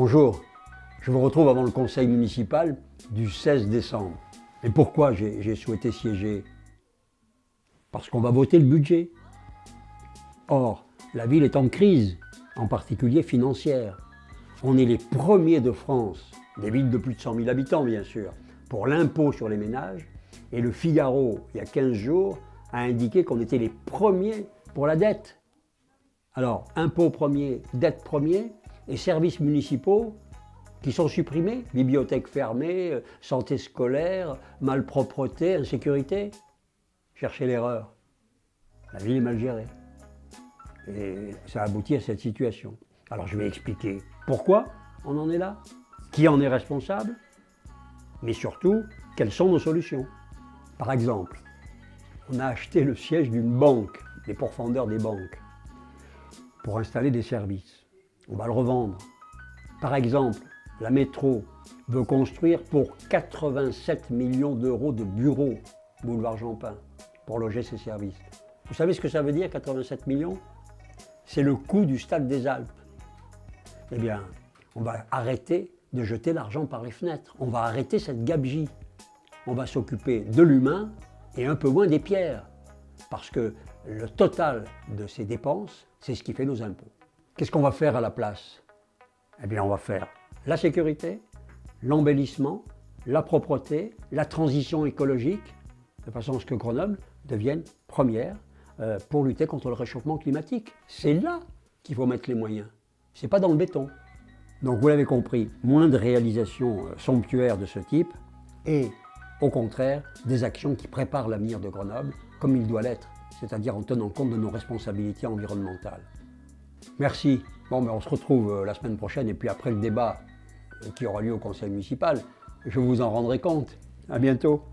Bonjour, je vous retrouve avant le conseil municipal du 16 décembre. Et pourquoi j'ai souhaité siéger? Parce qu'on va voter le budget. Or, la ville est en crise, en particulier financière. On est les premiers de France, des villes de plus de 100 000 habitants bien sûr, pour l'impôt sur les ménages. Et le Figaro, il y a 15 jours, a indiqué qu'on était les premiers pour la dette. Alors, impôt premier, dette premier, et services municipaux qui sont supprimés, bibliothèques fermées, santé scolaire, malpropreté, insécurité. Cherchez l'erreur. La ville est mal gérée. Et ça aboutit à cette situation. Alors je vais expliquer pourquoi on en est là, qui en est responsable, mais surtout, quelles sont nos solutions. Par exemple, on a acheté le siège d'une banque, des pourfendeurs des banques, pour installer des services. On va le revendre. Par exemple, la métro veut construire pour 87 millions d'euros de bureaux, boulevard Jean-Pin, pour loger ses services. Vous savez ce que ça veut dire, 87 millions? C'est le coût du stade des Alpes. Eh bien, on va arrêter de jeter l'argent par les fenêtres. On va arrêter cette gabegie. On va s'occuper de l'humain et un peu moins des pierres. Parce que le total de ces dépenses, c'est ce qui fait nos impôts. Qu'est-ce qu'on va faire à la place? Eh bien, on va faire la sécurité, l'embellissement, la propreté, la transition écologique, de façon à ce que Grenoble devienne première pour lutter contre le réchauffement climatique. C'est là qu'il faut mettre les moyens. C'est pas dans le béton. Donc vous l'avez compris, moins de réalisations somptuaires de ce type et au contraire des actions qui préparent l'avenir de Grenoble comme il doit l'être, c'est-à-dire en tenant compte de nos responsabilités environnementales. Merci. Bon, mais on se retrouve la semaine prochaine et puis après le débat qui aura lieu au conseil municipal, je vous en rendrai compte. À bientôt.